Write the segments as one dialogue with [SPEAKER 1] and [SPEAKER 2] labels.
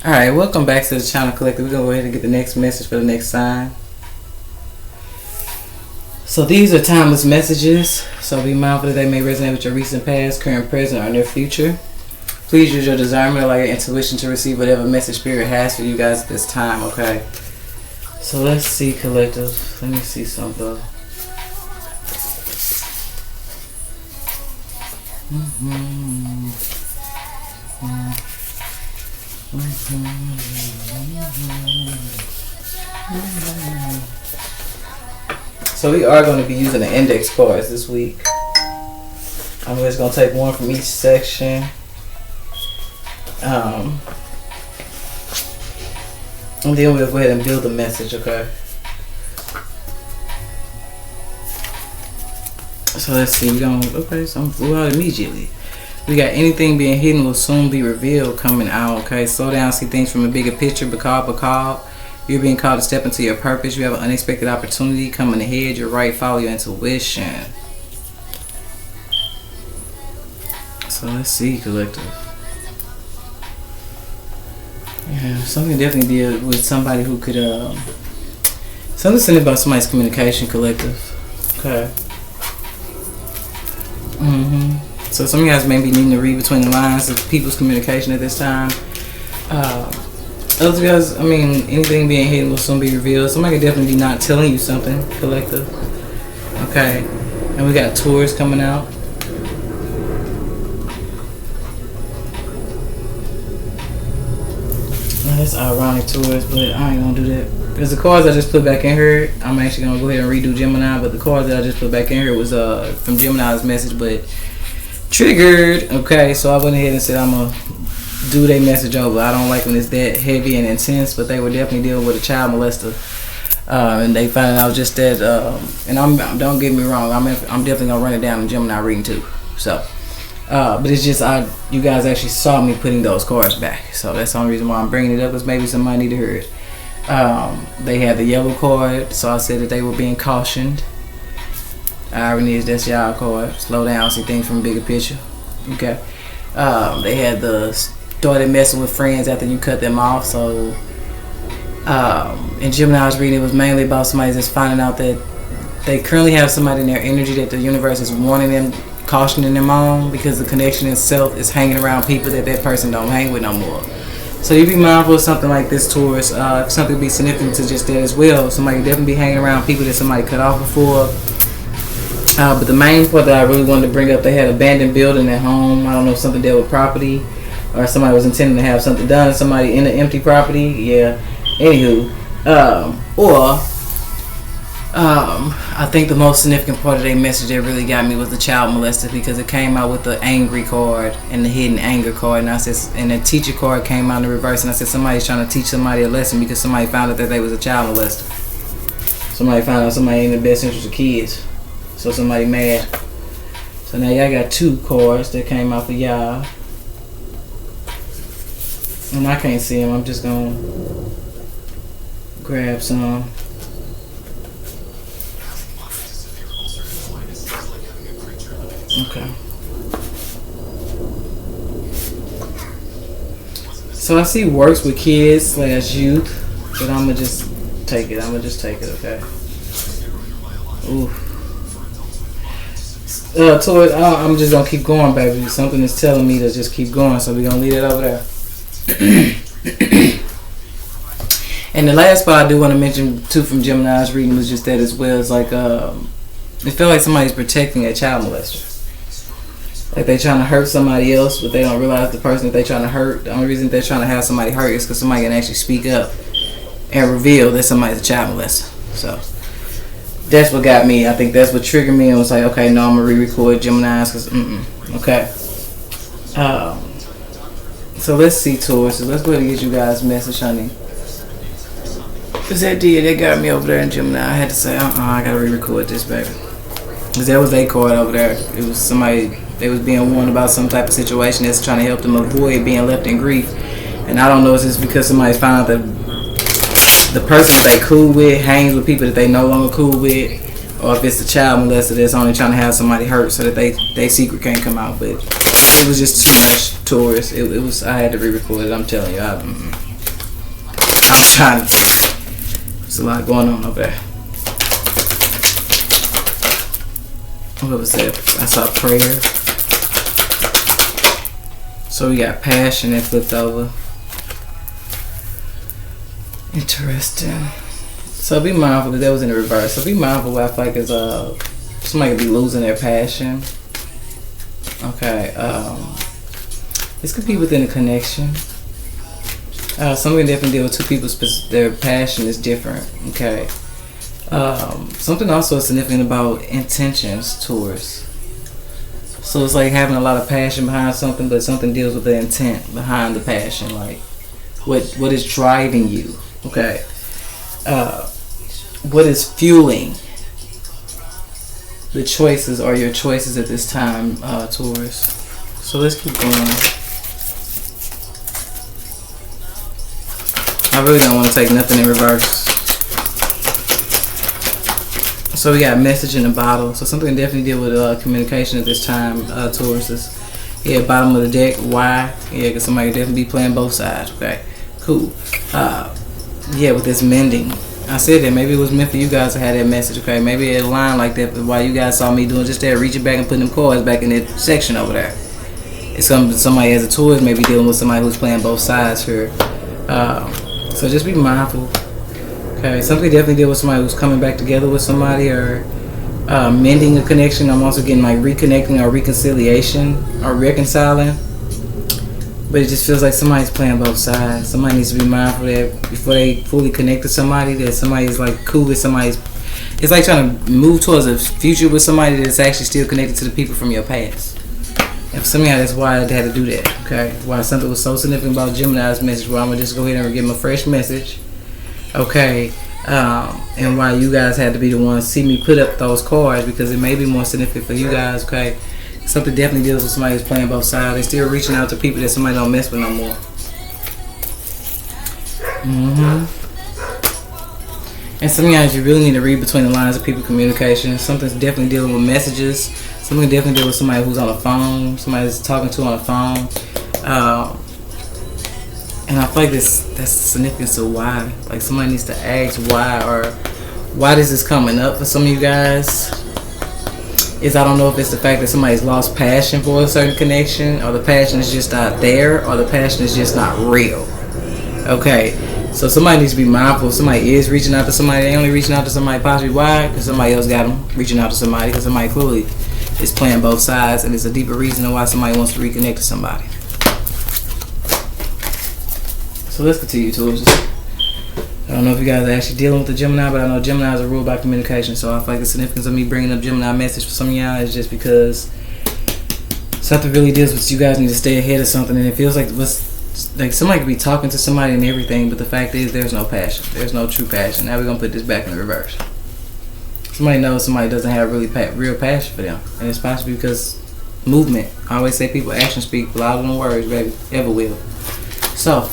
[SPEAKER 1] Alright, welcome back to the channel, Collective. We're going to go ahead and get the next message for the next sign. So these are timeless messages, so be mindful that they may resonate with your recent past, current, present, or near future. Please use your discernment, allow your intuition to receive whatever message Spirit has for you guys at this time, okay? So let's see, Collective. Let me see something. So we are going to be using the index cards this week. I'm just going to take one from each section. And then we'll go ahead and build the message, okay? So let's see, we're going to, okay, so I'm through out immediately. We got anything being hidden will soon be revealed coming out, okay? Slow down, see things from a bigger picture, because you're being called to step into your purpose. You have an unexpected opportunity coming ahead. You're right, follow your intuition. So let's see, Collective. Yeah, something definitely deal with somebody who could, something about somebody's communication, Collective. Okay. So some of you guys may be needing to read between the lines of people's communication at this time. Others guys, I mean, anything being hidden will soon be revealed. Somebody could definitely be not telling you something, Collective. Okay. And we got Taurus coming out. Now, that's ironic, Taurus, but I ain't gonna do that. Because the cards I just put back in here, I'm actually gonna go ahead and redo Gemini, but the cards that I just put back in here was from Gemini's message, but triggered. Okay, so I went ahead and said I'm gonna do their message over. I don't like when it's that heavy and intense, but they were definitely dealing with a child molester, and they found out just that. And don't get me wrong, I'm definitely gonna run it down in Gemini reading too. So, but it's just you guys actually saw me putting those cards back, so that's the only reason why I'm bringing it up, is maybe somebody need to hear it. They had the yellow card, so I said that they were being cautioned. Irony is that's y'all card. Slow down, see things from a bigger picture. Okay. They had the started messing with friends after you cut them off. So in Gemini's reading, it was mainly about somebody that's finding out that they currently have somebody in their energy that the universe is warning them, cautioning them on, because the connection itself is hanging around people that person don't hang with no more. So you be mindful of something like this, Taurus. Something be significant to just that as well. Somebody definitely be hanging around people that somebody cut off before. But the main part that I really wanted to bring up, they had abandoned building at home. I don't know if something dealt with property, or somebody was intending to have something done, somebody in an empty property. Yeah. Anywho, I think the most significant part of their message that really got me was the child molester, because it came out with the angry card and the hidden anger card, and I said, and the teacher card came out in the reverse, and I said somebody's trying to teach somebody a lesson because somebody found out that they was a child molester. Somebody found out somebody ain't in the best interest of kids. So somebody mad. So now y'all got two cards that came out for y'all. And I can't see them. I'm just going to grab some. Okay. So I see works with kids / youth. But I'm going to just take it. Okay. Oof. Taurus, I'm just gonna keep going, baby. Something is telling me to just keep going, so we're gonna leave it over there. And the last part I do want to mention too from Gemini's reading was just that as well. It's like it felt like somebody's protecting a child molester. Like they trying to hurt somebody else, but they don't realize the person that they trying to hurt. The only reason they're trying to have somebody hurt is because somebody can actually speak up and reveal that somebody's a child molester. So that's what got me. I think that's what triggered me and was like, okay, no, I'm gonna re-record Gemini's because okay. So let's see, Taurus. Let's go ahead and get you guys a message, honey. Cause that got me over there in Gemini. I had to say, I gotta re-record this, baby. Cause that was a card over there. It was somebody, they was being warned about some type of situation that's trying to help them avoid being left in grief. And I don't know if it's because somebody found out that the person that they cool with hangs with people that they no longer cool with, or if it's the child molester that's only trying to have somebody hurt so that they secret can't come out. But it was just too much, Taurus. It was. I had to re-record it. I'm telling you. I'm trying to think. There's a lot going on over there. What was that? I saw prayer. So we got passion that flipped over. Interesting. So be mindful that was in the reverse. So be mindful what I feel like is somebody could be losing their passion. Okay. This could be within a connection. Somebody definitely deal with two people. Their passion is different. Okay. Something also significant about intentions, Taurus. So it's like having a lot of passion behind something, but something deals with the intent behind the passion, like what is driving you. Okay. What is fueling the choices or your choices at this time, Taurus? So let's keep going. I really don't want to take nothing in reverse. So we got message in the bottle. So something definitely deal with communication at this time, Taurus. Yeah, bottom of the deck. Why? Yeah, because somebody could definitely be playing both sides. Okay, cool. Yeah, with this mending. I said that maybe it was meant for you guys to have that message. Okay, maybe it aligned like that. But while you guys saw me doing just that, reaching back and putting them cards back in that section over there. It's somebody as a Taurus maybe dealing with somebody who's playing both sides here. So just be mindful. Okay, something definitely deal with somebody who's coming back together with somebody or mending a connection. I'm also getting like reconnecting or reconciliation or reconciling. But it just feels like somebody's playing both sides. Somebody needs to be mindful that before they fully connect to somebody, that somebody's like cool with somebody's. It's like trying to move towards a future with somebody that's actually still connected to the people from your past. And for some of y'all, that's why I had to do that. Okay, why something was so significant about Gemini's message. Well, I'm gonna just go ahead and give them a fresh message. Okay, and why you guys had to be the ones to see me put up those cards, because it may be more significant for you guys. Okay, something definitely deals with somebody who's playing both sides. They're still reaching out to people that somebody don't mess with no more. And some of y'all, you really need to read between the lines of people communication. Something's definitely dealing with messages. Something definitely dealing with somebody who's on the phone. Somebody that's talking to on the phone. And I feel like that's the significance of why. Like somebody needs to ask why, or why this is coming up for some of you guys. I don't know if it's the fact that somebody's lost passion for a certain connection, or the passion is just not there, or the passion is just not real. Okay, so somebody needs to be mindful. If somebody is reaching out to somebody, they only reaching out to somebody possibly why? Because somebody else got them reaching out to somebody, because somebody clearly is playing both sides, and it's a deeper reason why somebody wants to reconnect to somebody. So let's continue to it. I don't know if you guys are actually dealing with the Gemini, but I know Geminis are ruled by communication. So I feel like the significance of me bringing up Gemini message for some of y'all is just because something really deals with you guys need to stay ahead of something, and it feels like somebody could be talking to somebody and everything, but the fact is there's no passion. There's no true passion. Now we're gonna put this back in the reverse. Somebody knows somebody doesn't have real passion for them, and it's possibly because movement. I always say people actions speak louder than words, baby. Ever will. So.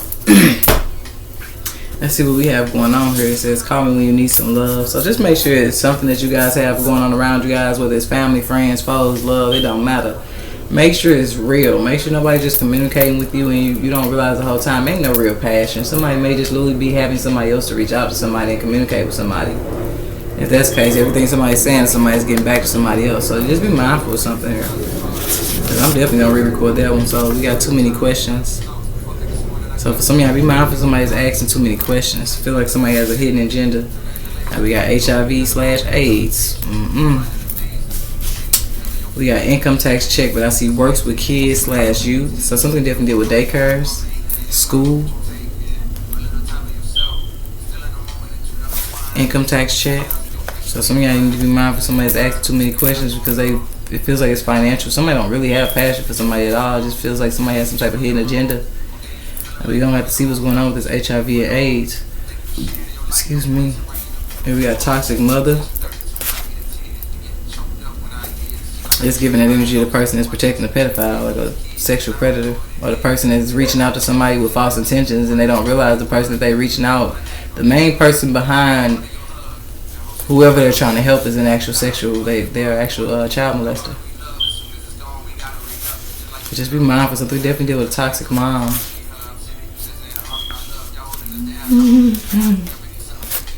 [SPEAKER 1] Let's see what we have going on here. It says, call me when you need some love. So just make sure it's something that you guys have going on around you guys, whether it's family, friends, foes, love, it don't matter. Make sure it's real. Make sure nobody's just communicating with you and you don't realize the whole time ain't no real passion. Somebody may just literally be having somebody else to reach out to somebody and communicate with somebody. If that's the case, everything somebody's saying, somebody's getting back to somebody else. So just be mindful of something here. Because I'm definitely going to re-record that one. So we got too many questions. So for some of y'all, be mindful somebody's asking too many questions. Feel like somebody has a hidden agenda. Now we got HIV/AIDS. We got income tax check, but I see works with kids/youth. So something definitely deal with daycares, school. Income tax check. So some of y'all need to be mindful somebody's asking too many questions because it feels like it's financial. Somebody don't really have passion for somebody at all. It just feels like somebody has some type of hidden agenda. We're going to have to see what's going on with this HIV and AIDS. Excuse me. And we got toxic mother. It's giving that energy to the person that's protecting the pedophile, like a sexual predator. Or the person that's reaching out to somebody with false intentions and they don't realize the person that they're reaching out, the main person behind whoever they're trying to help is an actual sexual, they're actual child molester. But just be mindful. Something definitely deal with a toxic mom.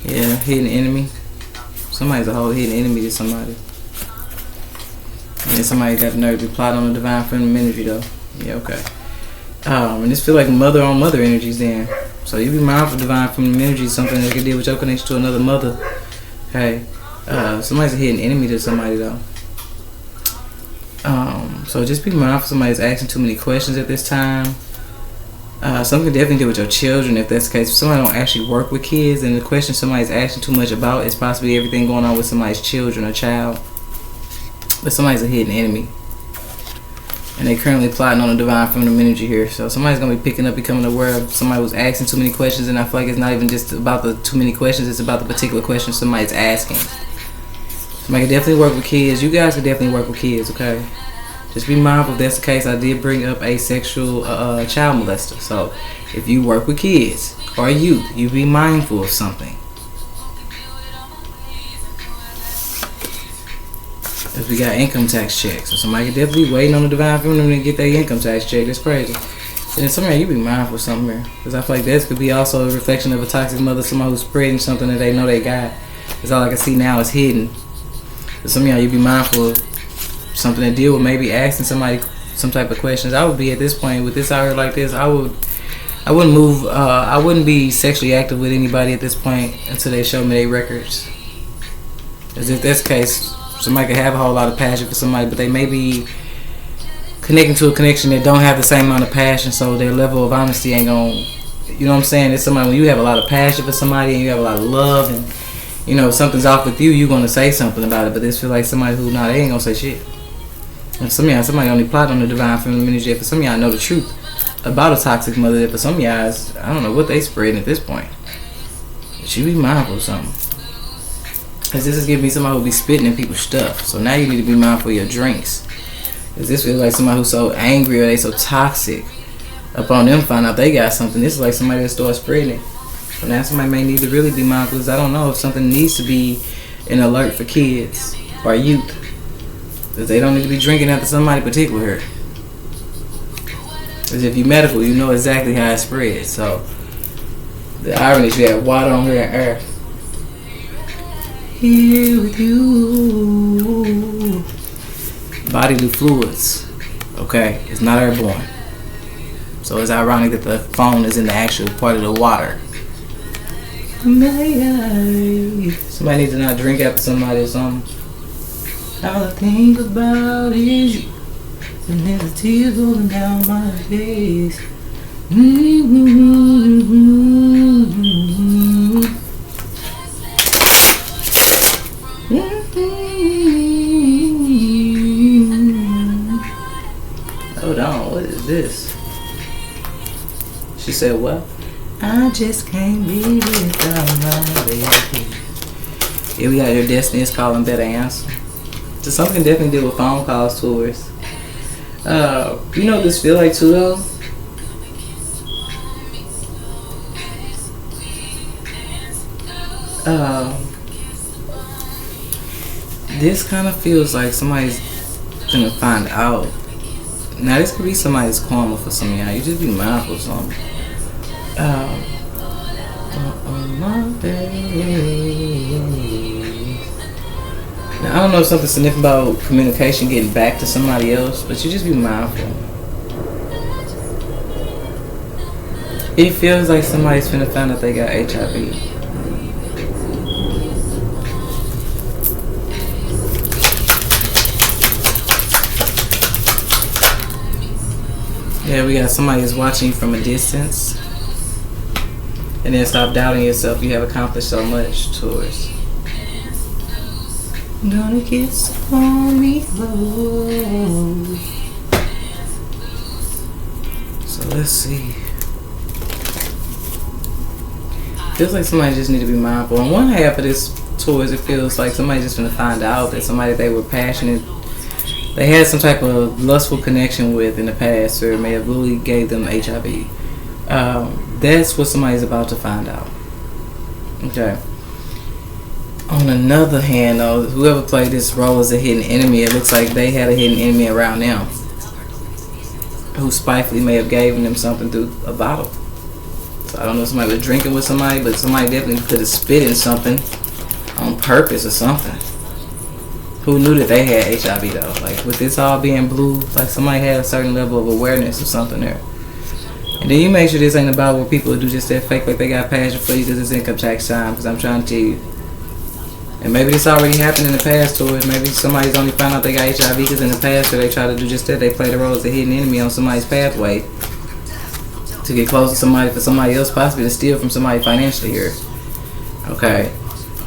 [SPEAKER 1] Yeah, hidden enemy. Somebody's a whole hidden enemy to somebody. And then somebody got the nerve to plot on the divine feminine energy though. Yeah, okay. And this feel like mother on mother energies then. So you be mindful of divine feminine energy, something that can deal with your connection to another mother. Okay. Somebody's a hidden enemy to somebody though. So just be mindful somebody's asking too many questions at this time. Something can definitely deal with your children if that's the case. If somebody don't actually work with kids and the question somebody's asking too much about is possibly everything going on with somebody's children or child. But somebody's a hidden enemy. And they currently plotting on a divine feminine energy here. So somebody's going to be picking up, becoming aware of somebody who's asking too many questions. And I feel like it's not even just about the too many questions. It's about the particular question somebody's asking. Somebody can definitely work with kids. You guys can definitely work with kids, okay? Just be mindful if that's the case. I did bring up a sexual child molester. So if you work with kids or youth, you be mindful of something. Because we got income tax checks. So somebody can definitely be waiting on the divine feminine to get their income tax check. That's crazy. And somebody, you be mindful of something here. Because I feel like this could be also a reflection of a toxic mother, somebody who's spreading something that they know they got. Because all I can see now is hidden. But some of y'all, you be mindful of something to deal with, maybe asking somebody some type of questions. I would be at this point with this out here like this. I wouldn't move. I wouldn't be sexually active with anybody at this point until they show me their records. As if that's the case, somebody could have a whole lot of passion for somebody, but they may be connecting to a connection that don't have the same amount of passion, so their level of honesty ain't gonna. You know what I'm saying? It's somebody when you have a lot of passion for somebody and you have a lot of love and you know something's off with you, you're gonna say something about it. But this feel like somebody who they ain't gonna say shit. And some of y'all, somebody only plot on the divine feminine energy. For some of y'all know the truth about a toxic mother. For some of y'all, I don't know what they spreading at this point. But you be mindful of something. Because this is giving me somebody who be spitting in people's stuff. So now you need to be mindful of your drinks. Because this feels like somebody who's so angry or they so toxic. Upon them find out they got something. This is like somebody that starts spreading it. So now somebody may need to really be mindful. Because I don't know if something needs to be an alert for kids or youth. Because they don't need to be drinking after somebody particular. Because if you're medical, you know exactly how it spreads. So the irony is you have water on here and earth. Here with you. Bodily fluids. Okay, it's not airborne. So it's ironic that the phone is in the actual part of the water. Somebody needs to not drink after somebody or something. All I think about is you. And there's a tear rolling down my face. Hold on, what is this? She said what? I just can't be without my baby. Here we got your destiny is calling better answer. So something definitely deal with phone calls to us. You know what this feel like too though? This kind of feels like somebody's gonna find out. Now this could be somebody's karma for some of y'all. You just be mindful of something. My baby. Now I don't know if something significant about communication getting back to somebody else, but you just be mindful. It feels like somebody's finna find out they got HIV. Yeah, we got somebody who's watching you from a distance. And then stop doubting yourself. You have accomplished so much, Taurus. Gonna get on me close. So let's see. Feels like somebody just need to be mindful. On one half of this Taurus, it feels like somebody just gonna find out that somebody they were passionate, they had some type of lustful connection with in the past, or may have really gave them HIV. That's what somebody's about to find out. Okay. On another hand, though, whoever played this role as a hidden enemy, it looks like they had a hidden enemy around them who spitefully may have given them something through a bottle. So So I don't know if somebody was drinking with somebody, but somebody definitely could have spit in something on purpose or something. Who knew that they had HIV though? Like with this all being blue, like somebody had a certain level of awareness or something there. And then you make sure this ain't about where people do just that fake like they got passion for you because it's income tax time. Because I'm trying to tell you. And maybe this already happened in the past to us. Maybe somebody's only found out they got HIV because in the past they try to do just that. They play the role as a hidden enemy on somebody's pathway to get close to somebody for somebody else possibly to steal from somebody financially here. Okay.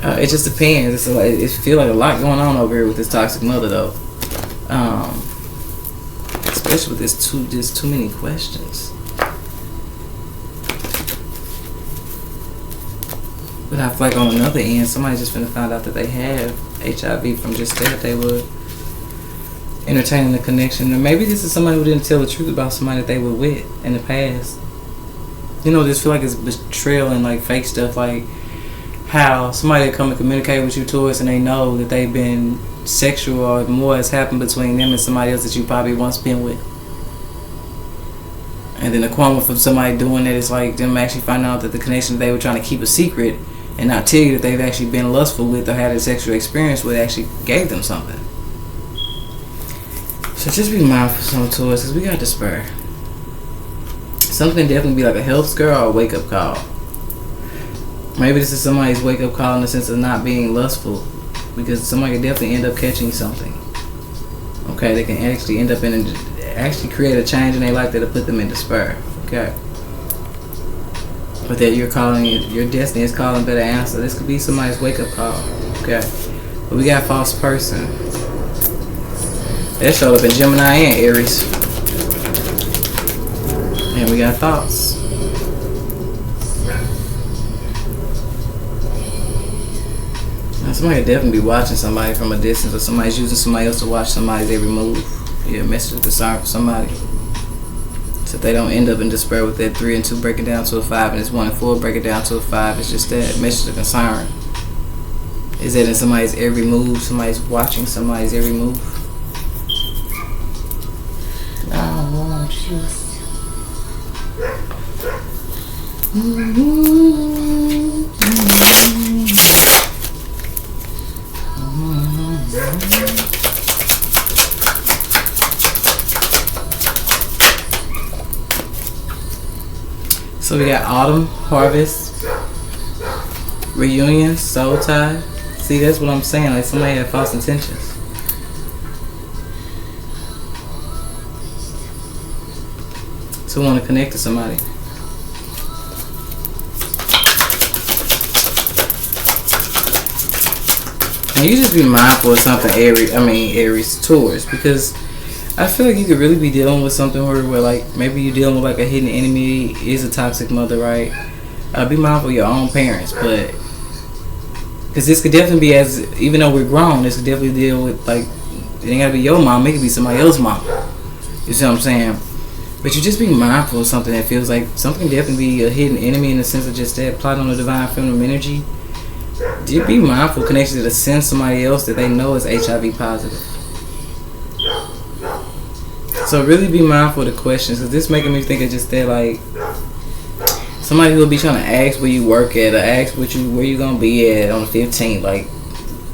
[SPEAKER 1] It just depends. It feels like a lot going on over here with this toxic mother though. Especially with there's too many questions. But I feel like on another end, somebody just finna find out that they have HIV from just that they were entertaining the connection. Or maybe this is somebody who didn't tell the truth about somebody that they were with in the past. You know, just feel like it's betrayal and like fake stuff, like how somebody come and communicate with you towards and they know that they've been sexual or more has happened between them and somebody else that you probably once been with. And then the qualm from somebody doing that is like them actually finding out that the connection that they were trying to keep a secret and not tell you that they've actually been lustful with or had a sexual experience with actually gave them something. So just be mindful of some towards because we got to spur. Something definitely be like a health scare or a wake up call. Maybe this is somebody's wake up call in the sense of not being lustful because somebody can definitely end up catching something. Okay, they can actually end up actually create a change in their life that'll put them in despair. Okay. But that you're calling your destiny is calling better answer. This could be somebody's wake up call. Okay. But we got false person. That showed up in Gemini and Aries. And we got thoughts. Now somebody could definitely be watching somebody from a distance, or somebody's using somebody else to watch somebody's every move. Yeah, message of concern for somebody. So if they don't end up in despair with that 3 and 2 breaking down to a 5 and it's 1 and 4 breaking down to a 5. It's just that message of concern. Is that in somebody's every move? Somebody's watching somebody's every move. I want you. So we got autumn, harvest, reunion, soul tie. See, that's what I'm saying. Like somebody had false intentions. So want to connect to somebody. And you just be mindful of something Aries towards, because I feel like you could really be dealing with something where like maybe you're dealing with like a hidden enemy is a toxic mother, right? Be mindful of your own parents, but because this could definitely be even though we're grown, this could definitely deal with like it ain't gotta be your mom, it could be somebody else's mom. You see what I'm saying? But you just be mindful of something that feels like something definitely be a hidden enemy in the sense of just that plot on the divine feminine energy. Just be mindful connected to send somebody else that they know is HIV positive. So really be mindful of the questions, because this making me think of just that like somebody who will be trying to ask where you work at or ask where you gonna be at on the 15th. Like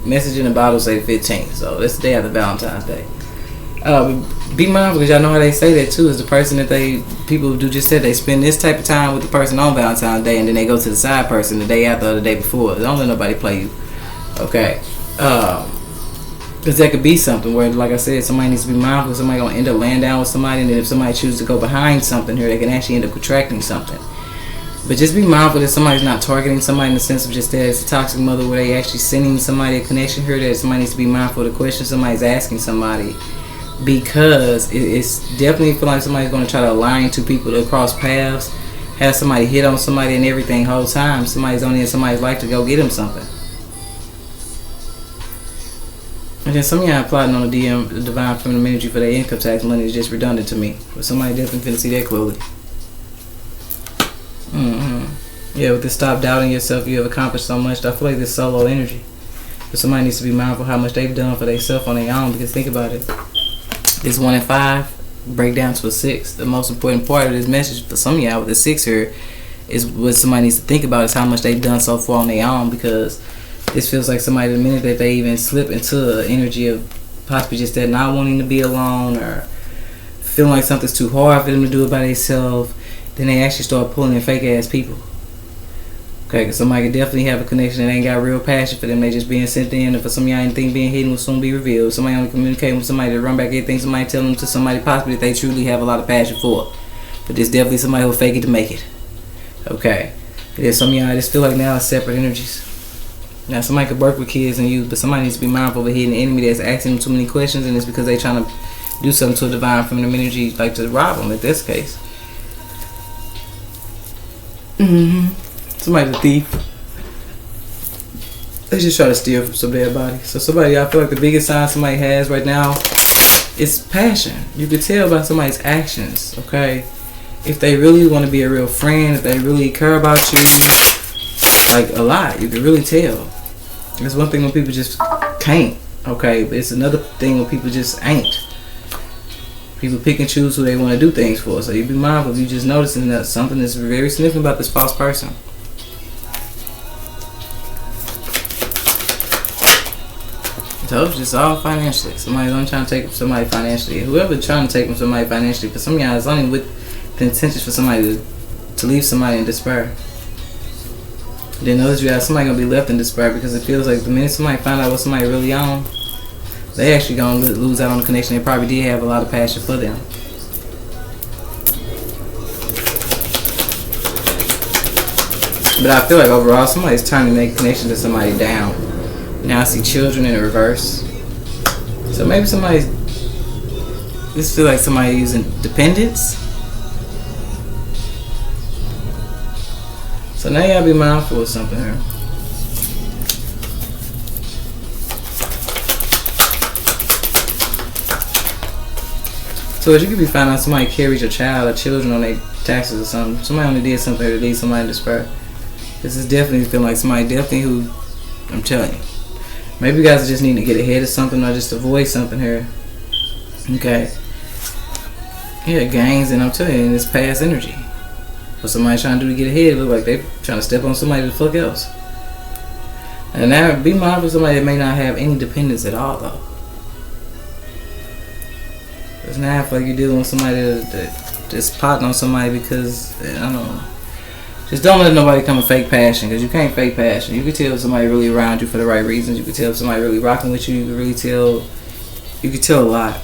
[SPEAKER 1] message in the Bible say the 15th, so that's the day after Valentine's Day. Be mindful because y'all know how they say that too. Is the person that people do just said they spend this type of time with the person on Valentine's Day and then they go to the side person the day after or the day before. Don't let nobody play you. Okay. Because that could be something where, like I said, somebody needs to be mindful. Somebody gonna end up laying down with somebody, and then if somebody chooses to go behind something here, they can actually end up contracting something. But just be mindful that somebody's not targeting somebody in the sense of just that it's a toxic mother where they actually sending somebody a connection here. That somebody needs to be mindful of the question somebody's asking somebody, because it's definitely feel like somebody's gonna try to align two people to cross paths, have somebody hit on somebody and everything whole time. Somebody's only in somebody's life to go get them something. And then some of y'all plotting on the divine feminine energy for their income tax money is just redundant to me. But somebody definitely finna see that clearly. Yeah, with this stop doubting yourself, you have accomplished so much. I feel like this solo energy. But somebody needs to be mindful how much they've done for themselves on their own, because think about it. This 1 and 5 break down to a 6. The most important part of this message for some of y'all with the 6 here is what somebody needs to think about is how much they've done so far on their own, because this feels like somebody, the minute that they even slip into an energy of possibly just that not wanting to be alone or feeling like something's too hard for them to do it by themselves, then they actually start pulling in fake ass people. Okay, because somebody could definitely have a connection that ain't got real passion for them. They just being sent in, and for some of y'all, anything being hidden will soon be revealed. Somebody only communicating with somebody to run back everything somebody telling them to somebody possibly that they truly have a lot of passion for. But there's definitely somebody who'll fake it to make it. Okay. There's some of y'all, I just feel like now it's separate energies. Now somebody could work with kids and youth, but somebody needs to be mindful of a hidden enemy that's asking them too many questions, and it's because they trying to do something to a divine feminine energy, like to rob them in this case. Somebody's a thief. They just try to steal from some dead body. So somebody, I feel like the biggest sign somebody has right now is passion. You can tell by somebody's actions, okay? If they really want to be a real friend, if they really care about you, like a lot, you can really tell. It's one thing when people just can't, okay? But it's another thing when people just ain't. People pick and choose who they want to do things for. So you be mindful if you just noticing that something is very significant about this false person. So it's just all financially. Somebody's only trying to take from somebody financially. Whoever trying to take from somebody financially, for some of y'all, it's only with the intentions for somebody to leave somebody in despair. Then others you have somebody gonna be left in despair, because it feels like the minute somebody find out what somebody really on, they actually gonna lose out on the connection they probably did have a lot of passion for them. But I feel like overall somebody's trying to make a connection to somebody down. Now I see children in the reverse. So maybe somebody's, this feel like somebody using dependence. So now you gotta be mindful of something here. So as you could be finding out somebody carries your child or children on their taxes or something. Somebody only did something to leave somebody in despair. This is definitely feeling like somebody definitely who, I'm telling you. Maybe you guys just need to get ahead of something or just avoid something here. Okay. Yeah, gangs, and I'm telling you, it's past energy. What somebody's trying to do to get ahead, it look like they trying to step on somebody the fuck else. And now be mindful of somebody that may not have any dependence at all though. It's not like you're dealing with somebody that just potting on somebody because, I don't know. Just don't let nobody come with fake passion, because you can't fake passion. You can tell if somebody really around you for the right reasons. You can tell if somebody really rocking with you. You can really tell. You can tell a lot.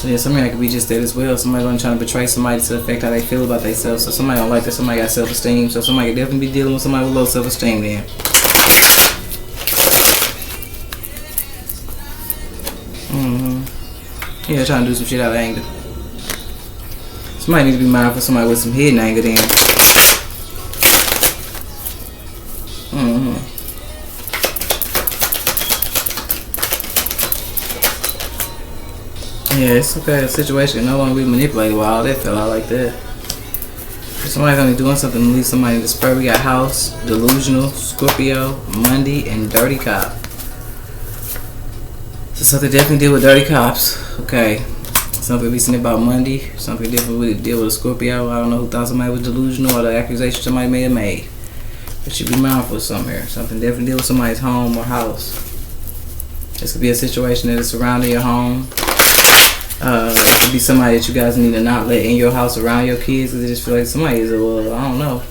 [SPEAKER 1] Yeah, somebody could be just that as well. Somebody gonna try to betray somebody to affect how they feel about themselves. So somebody don't like that. Somebody got self-esteem. So somebody could definitely be dealing with somebody with low self-esteem then. Yeah, trying to do some shit out of anger. Somebody needs to be mindful of somebody with some hidden anger then. Yeah, it's okay. The situation can no longer be manipulated. Wow, that fell out like that. Somebody's only doing something to leave somebody in despair. We got House, Delusional, Scorpio, Monday, and Dirty Cop. So something definitely deal with dirty cops. Okay. Something we seen about Monday. Something different with deal with a Scorpio. I don't know who thought somebody was delusional or the accusation somebody may have made. But you be mindful of something here. Something definitely deal with somebody's home or house. This could be a situation that is surrounding your home. It could be somebody that you guys need to not let in your house around your kids, because they just feel like somebody is, well, I don't know.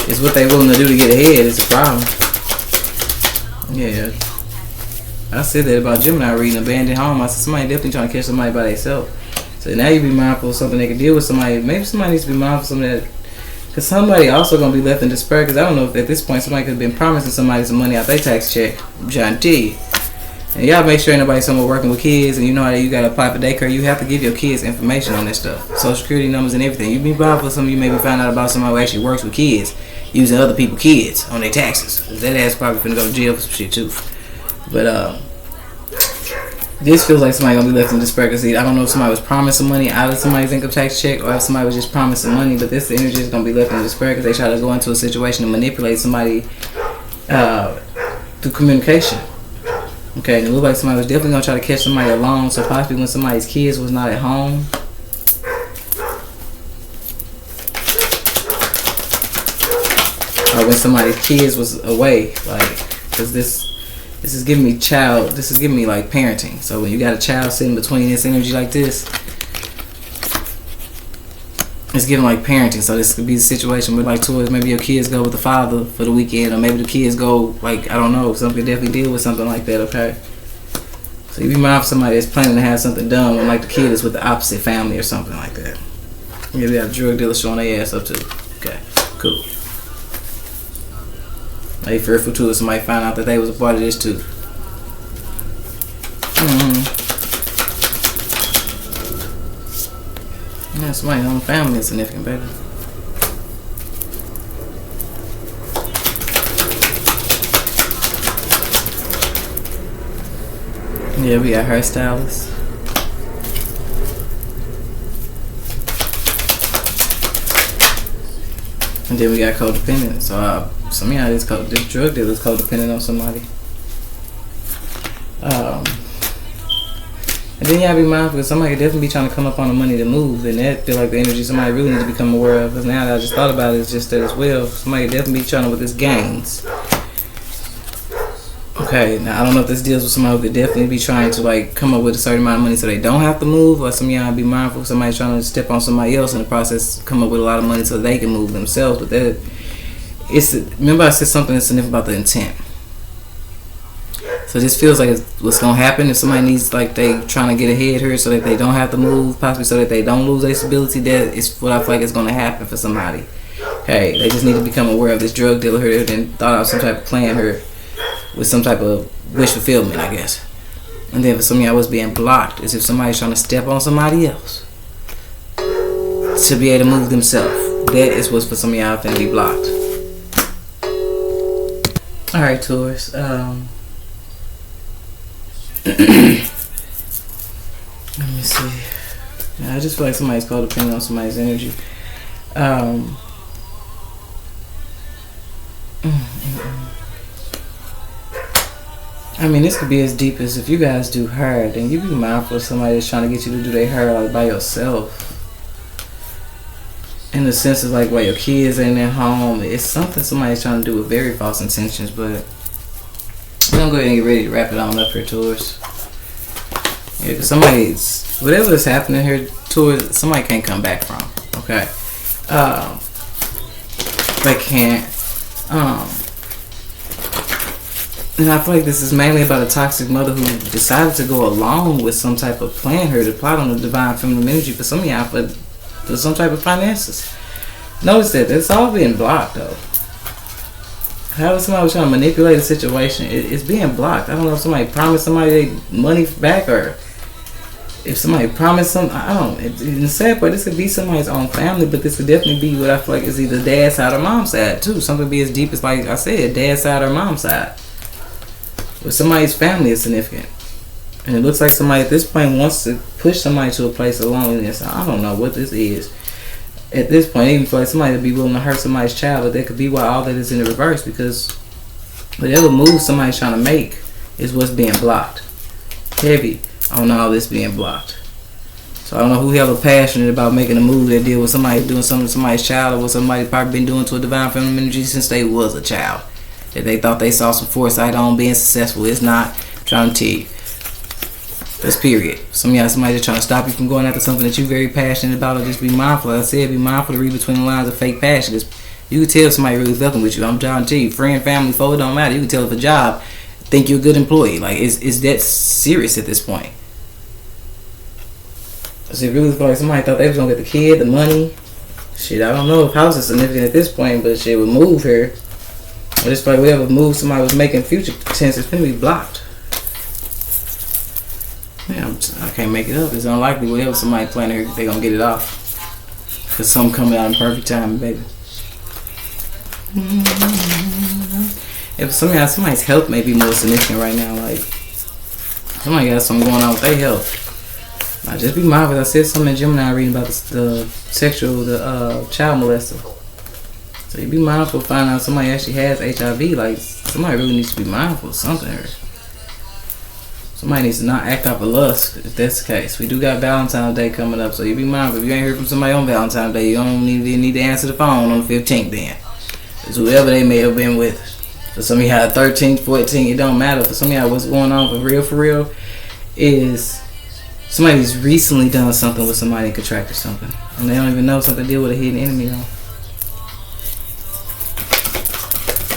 [SPEAKER 1] It's what they willing to do to get ahead. It's a problem. Yeah. I said that about Gemini reading abandoned home. I said somebody definitely trying to catch somebody by themselves. So now you be mindful of something they can deal with somebody. Maybe somebody needs to be mindful of something that, because somebody also going to be left in despair, because I don't know if at this point somebody could have been promising somebody some money out their tax check. I'm trying to tell you. And y'all make sure ain't nobody somewhere working with kids, and you know how you got to apply for daycare. You have to give your kids information on this stuff. Social security numbers and everything. You be mindful of something you maybe find out about somebody who actually works with kids, using other people's kids on their taxes. That ass probably finna go to jail for some shit too. But this feels like somebody gonna be left in despair, because I don't know if somebody was promising money out of somebody's income tax check, or if somebody was just promising money, but this energy is gonna be left in despair because they try to go into a situation and manipulate somebody through communication. Okay, and it looked like somebody was definitely gonna try to catch somebody alone, so possibly when somebody's kids was not at home. or when somebody's kids was away, like, because this is giving me this is giving me like parenting. So when you got a child sitting between this energy like this, it's giving like parenting. So this could be the situation where like towards maybe your kids go with the father for the weekend, or maybe the kids go, like, I don't know, something could definitely deal with something like that, okay? So you be mindful of somebody that's planning to have something done when like the kid is with the opposite family or something like that. Maybe they have a drug dealer showing their ass up too. Okay, cool. They fearful too if somebody find out that they was a part of this too. Yeah, somebody's own family is significant, baby. Yeah, we got hairstylists. And then we got codependent. So some of y'all this drug dealer is codependent on somebody. And then y'all be mindful because somebody could definitely be trying to come up on the money to move, and that feel like the energy somebody really needs to become aware of. Because now that I just thought about it, it's just that as well. Somebody could definitely be trying to with this gains. Okay, now I don't know if this deals with somebody who could definitely be trying to like come up with a certain amount of money so they don't have to move, or some of y'all be mindful if somebody's trying to step on somebody else in the process, come up with a lot of money so they can move themselves. But that remember I said something that's significant about the intent. So this feels like it's what's gonna happen if somebody needs, like, they trying to get ahead here so that they don't have to move, possibly so that they don't lose their stability. That is what I feel like is gonna happen for somebody. Okay, they just need to become aware of this drug dealer here and thought out some type of plan here with some type of wish fulfillment, I guess. And then for some of y'all was being blocked, as if somebody's trying to step on somebody else to be able to move themselves. That is what's for some of y'all finna be blocked. Alright, Taurus. Let me see. Yeah, I just feel like somebody's codependent on somebody's energy. I mean, this could be as deep as if you guys do hair, then you be mindful of somebody that's trying to get you to do their hair like by yourself. In the sense of like while your kids ain't at home, it's something somebody's trying to do with very false intentions. But we're gonna go ahead and get ready to wrap it on up here, Taurus. Yeah, because somebody's, whatever is happening here, Taurus, somebody can't come back from. Okay, they can't. And I feel like this is mainly about a toxic mother who decided to go along with some type of plan here to plot on the divine feminine energy for some of y'all for some type of finances. Notice that it's all being blocked though. How is somebody was trying to manipulate a situation? It's being blocked. I don't know if somebody promised somebody their money back, or if somebody promised something. I don't. In the sad part, this could be somebody's own family, but this could definitely be what I feel like is either dad's side or mom's side too. Something be as deep as, like I said, dad's side or mom's side. But somebody's family is significant. And it looks like somebody at this point wants to push somebody to a place of loneliness. I don't know what this is. At this point, I even feel like somebody would be willing to hurt somebody's child, but that could be why all that is in the reverse, because whatever move somebody's trying to make is what's being blocked. Heavy on all this being blocked. So I don't know who ever passionate about making a move that deal with somebody doing something to somebody's child, or what somebody probably been doing to a divine feminine energy since they was a child. That they thought they saw some foresight on being successful. It's not. I'm trying to tell you. That's period. Some of y'all, somebody just trying to stop you from going after something that you're very passionate about, or just be mindful. Like I said, be mindful to read between the lines of fake passion. You can tell if somebody really fucking with you. I'm trying to tell you, friend, family, foe, it don't matter. You can tell if a job think you're a good employee. Like, it's that serious at this point. So it really feel like somebody thought they was gonna get the kid, the money. Shit, I don't know if house is significant at this point, but shit would move here. But it's like whatever move somebody was making future tense is gonna be blocked. Yeah, I can't make it up. It's unlikely whatever somebody planning here, they gonna get it off. Cause something coming out in perfect time, baby. If somebody's health may be more significant right now, like somebody got something going on with their health. Now just be mindful. I said something in Gemini reading about the child molester. So you be mindful of finding out somebody actually has HIV. Like, somebody really needs to be mindful of something here. Somebody needs to not act out of lust, if that's the case. We do got Valentine's Day coming up, so you be mindful. If you ain't heard from somebody on Valentine's Day, you don't need to answer the phone on the 15th then. It's whoever they may have been with. For some of y'all 13, 14, it don't matter. For some of y'all, what's going on for real, is somebody's recently done something with somebody and contracted something. And they don't even know something to deal with a hidden enemy on.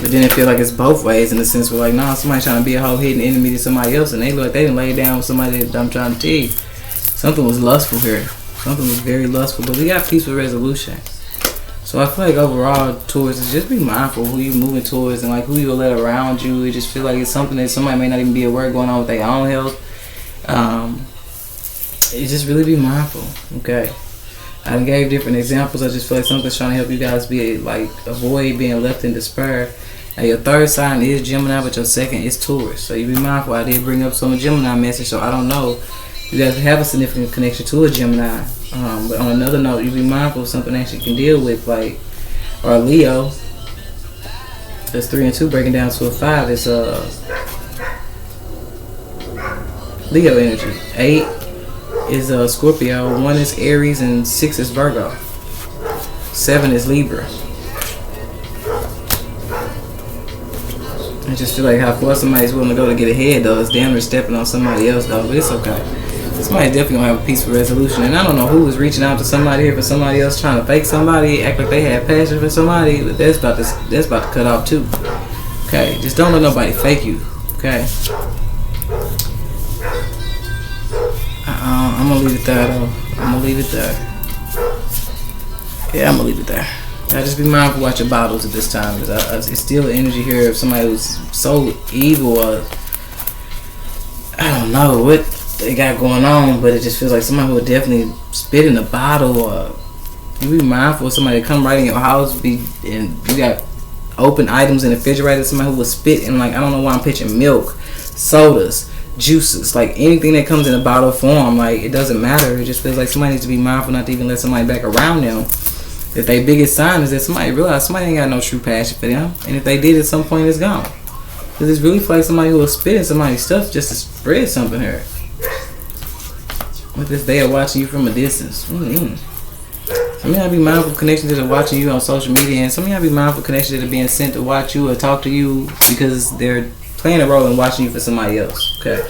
[SPEAKER 1] But then it feel like it's both ways in the sense where like, nah, somebody trying to be a whole hidden enemy to somebody else, and they look like they didn't lay down with somebody that I'm trying to tell you. Something was lustful here. Something was very lustful, but we got peaceful resolution. So I feel like overall, Taurus, is just be mindful who you moving towards and like who you let around you. It just feel like it's something that somebody may not even be aware going on with their own health. It just really be mindful, okay? I gave different examples. I just feel like something's trying to help you guys be like avoid being left in despair. Now your third sign is Gemini, but your second is Taurus. So you be mindful. I did bring up some Gemini message, so I don't know. You guys have a significant connection to a Gemini. But on another note, you be mindful of something that you can deal with, like, or a Leo. That's 3 and 2 breaking down to a 5. It's Leo energy. 8 is Scorpio. 1 is Aries, and 6 is Virgo. 7 is Libra. I just feel like how far somebody's willing to go to get ahead, though. It's damn near stepping on somebody else, though. But it's okay. Somebody definitely gonna have a peaceful resolution. And I don't know who was reaching out to somebody here for somebody else, trying to fake somebody, act like they had passion for somebody. But that's about to cut off too. Okay, just don't let nobody fake you. Okay. I'm gonna leave it there though. I'm gonna leave it there. Yeah, I'm gonna leave it there. Now just be mindful watch your bottles at this time, because it's still the energy here of somebody who's so evil. I don't know what they got going on, but it just feels like somebody who would definitely spit in a bottle. Or you be mindful of somebody that come right in your house, and you got open items in the refrigerator. Somebody who would spit in, like, I don't know why I'm pitching milk, sodas, juices, like anything that comes in a bottle form. Like, it doesn't matter. It just feels like somebody needs to be mindful not to even let somebody back around them. If their biggest sign is that somebody realize somebody ain't got no true passion for them, and if they did at some point, it's gone. Because it's really like somebody who will spit in somebody's stuff just to spread something here. With this, they are watching you from a distance. Some of y'all be mindful of connections that are watching you on social media, and some of y'all be mindful of connections that are being sent to watch you or talk to you because they're playing a role in watching you for somebody else. Okay.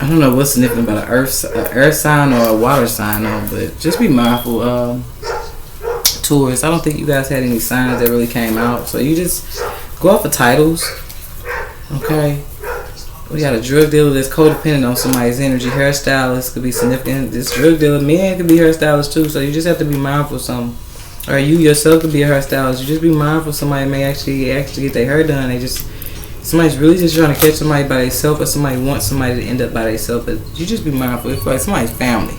[SPEAKER 1] I don't know what's significant about an earth sign or a water sign, though, but just be mindful. Taurus, I don't think you guys had any signs that really came out, so you just go off of titles. Okay. We got a drug dealer that's codependent on somebody's energy. Hairstylist could be significant. This drug dealer, men could be hairstylists too. So you just have to be mindful of some. Or you yourself could be a hairstylist. You just be mindful. Somebody may actually get their hair done. Somebody's really just trying to catch somebody by themselves, or somebody wants somebody to end up by themselves. But you just be mindful. It's like somebody's family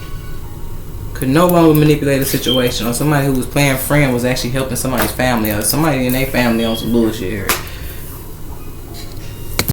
[SPEAKER 1] could no longer manipulate a situation, or somebody who was playing friend was actually helping somebody's family, or somebody in their family on some bullshit here.